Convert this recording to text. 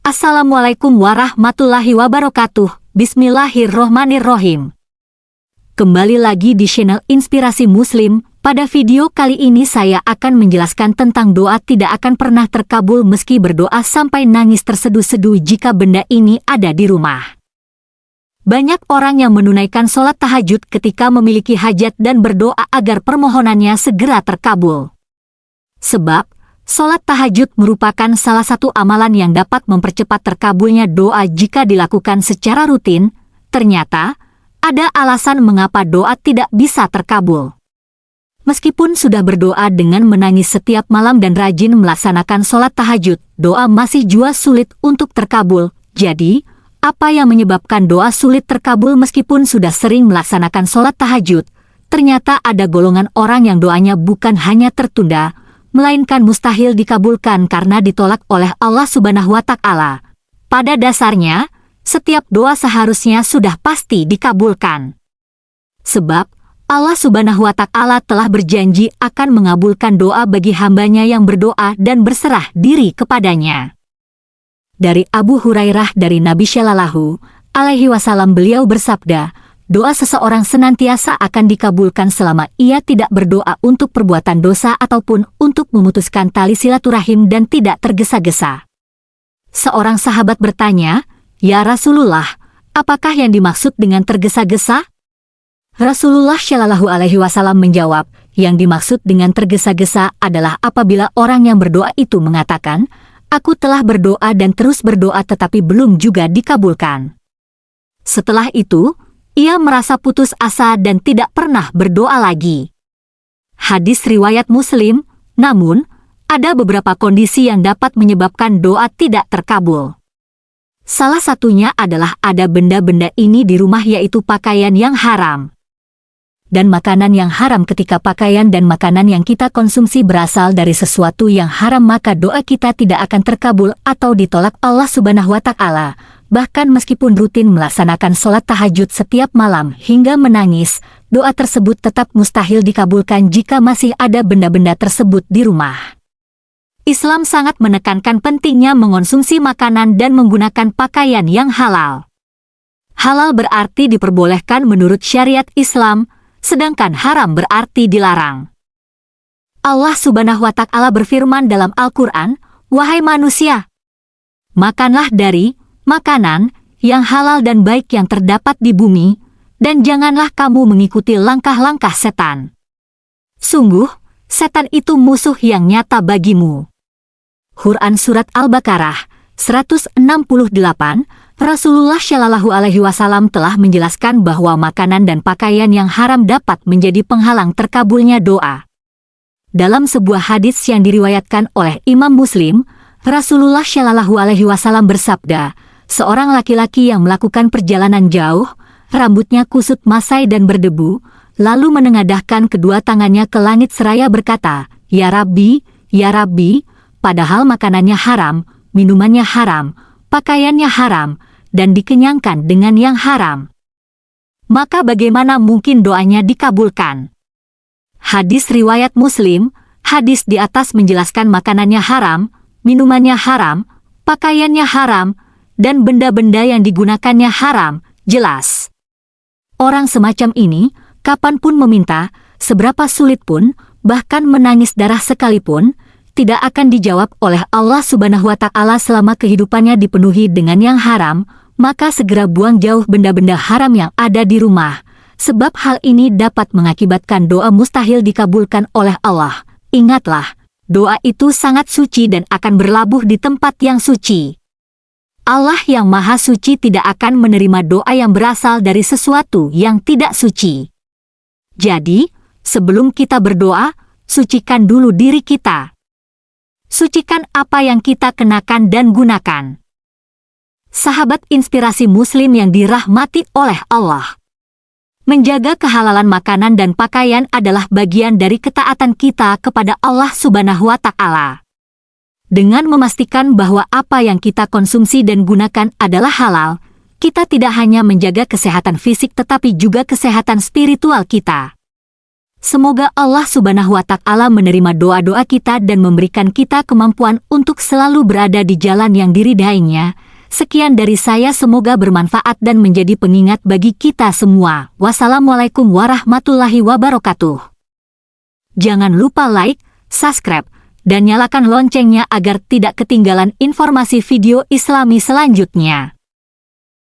Assalamualaikum warahmatullahi wabarakatuh. Bismillahirrohmanirrohim. Kembali lagi di channel Inspirasi Muslim. Pada video kali ini saya akan menjelaskan tentang doa tidak akan pernah terkabul meski berdoa sampai nangis terseduh-seduh jika benda ini ada di rumah. Banyak orang yang menunaikan sholat tahajud ketika memiliki hajat dan berdoa agar permohonannya segera terkabul. Sebab sholat tahajud merupakan salah satu amalan yang dapat mempercepat terkabulnya doa jika dilakukan secara rutin. Ternyata, ada alasan mengapa doa tidak bisa terkabul. Meskipun sudah berdoa dengan menangis setiap malam dan rajin melaksanakan sholat tahajud, doa masih jua sulit untuk terkabul. Jadi, apa yang menyebabkan doa sulit terkabul meskipun sudah sering melaksanakan sholat tahajud? Ternyata ada golongan orang yang doanya bukan hanya tertunda, melainkan mustahil dikabulkan karena ditolak oleh Allah Subhanahu wa Ta'ala. Pada dasarnya, setiap doa seharusnya sudah pasti dikabulkan. Sebab, Allah Subhanahu wa Ta'ala telah berjanji akan mengabulkan doa bagi hambanya yang berdoa dan berserah diri kepadanya. Dari Abu Hurairah dari Nabi Shallallahu Alaihi Wasallam beliau bersabda, doa seseorang senantiasa akan dikabulkan selama ia tidak berdoa untuk perbuatan dosa ataupun untuk memutuskan tali silaturahim dan tidak tergesa-gesa. Seorang sahabat bertanya, "Ya Rasulullah, apakah yang dimaksud dengan tergesa-gesa?" Rasulullah Shallallahu Alaihi Wasallam menjawab, yang dimaksud dengan tergesa-gesa adalah apabila orang yang berdoa itu mengatakan, "Aku telah berdoa dan terus berdoa tetapi belum juga dikabulkan." Setelah itu, ia merasa putus asa dan tidak pernah berdoa lagi. Hadis riwayat Muslim, namun, ada beberapa kondisi yang dapat menyebabkan doa tidak terkabul. Salah satunya adalah ada benda-benda ini di rumah yaitu pakaian yang haram dan makanan yang haram. Ketika pakaian dan makanan yang kita konsumsi berasal dari sesuatu yang haram, maka doa kita tidak akan terkabul atau ditolak Allah Subhanahu wa Ta'ala. Bahkan meskipun rutin melaksanakan sholat tahajud setiap malam hingga menangis, doa tersebut tetap mustahil dikabulkan jika masih ada benda-benda tersebut di rumah. Islam sangat menekankan pentingnya mengonsumsi makanan dan menggunakan pakaian yang halal. Halal berarti diperbolehkan menurut syariat Islam, sedangkan haram berarti dilarang. Allah Subhanahu wa Ta'ala berfirman dalam Al-Quran, "Wahai manusia, makanlah dari makanan yang halal dan baik yang terdapat di bumi, dan janganlah kamu mengikuti langkah-langkah setan. Sungguh, setan itu musuh yang nyata bagimu." Quran Surat Al-Baqarah 168, Rasulullah Shallallahu Alaihi Wasallam telah menjelaskan bahwa makanan dan pakaian yang haram dapat menjadi penghalang terkabulnya doa. Dalam sebuah hadis yang diriwayatkan oleh Imam Muslim, Rasulullah Shallallahu Alaihi Wasallam bersabda, seorang laki-laki yang melakukan perjalanan jauh, rambutnya kusut masai dan berdebu, lalu menengadahkan kedua tangannya ke langit seraya berkata, "Ya Rabbi, ya Rabbi," padahal makanannya haram, minumannya haram, pakaiannya haram, dan dikenyangkan dengan yang haram. Maka bagaimana mungkin doanya dikabulkan? Hadis riwayat Muslim, hadis di atas menjelaskan makanannya haram, minumannya haram, pakaiannya haram, dan benda-benda yang digunakannya haram, jelas. Orang semacam ini, kapanpun meminta, seberapa sulit pun, bahkan menangis darah sekalipun, tidak akan dijawab oleh Allah Subhanahu wa Ta'ala selama kehidupannya dipenuhi dengan yang haram. Maka segera buang jauh benda-benda haram yang ada di rumah, sebab hal ini dapat mengakibatkan doa mustahil dikabulkan oleh Allah. Ingatlah, doa itu sangat suci dan akan berlabuh di tempat yang suci. Allah yang Maha Suci tidak akan menerima doa yang berasal dari sesuatu yang tidak suci. Jadi, sebelum kita berdoa, sucikan dulu diri kita. Sucikan apa yang kita kenakan dan gunakan. Sahabat Inspirasi Muslim yang dirahmati oleh Allah. Menjaga kehalalan makanan dan pakaian adalah bagian dari ketaatan kita kepada Allah Subhanahu wa Ta'ala. Dengan memastikan bahwa apa yang kita konsumsi dan gunakan adalah halal, kita tidak hanya menjaga kesehatan fisik tetapi juga kesehatan spiritual kita. Semoga Allah Subhanahu wa Ta'ala menerima doa-doa kita dan memberikan kita kemampuan untuk selalu berada di jalan yang diridainya. Sekian dari saya, semoga bermanfaat dan menjadi pengingat bagi kita semua. Wassalamualaikum warahmatullahi wabarakatuh. Jangan lupa like, subscribe, dan nyalakan loncengnya agar tidak ketinggalan informasi video Islami selanjutnya.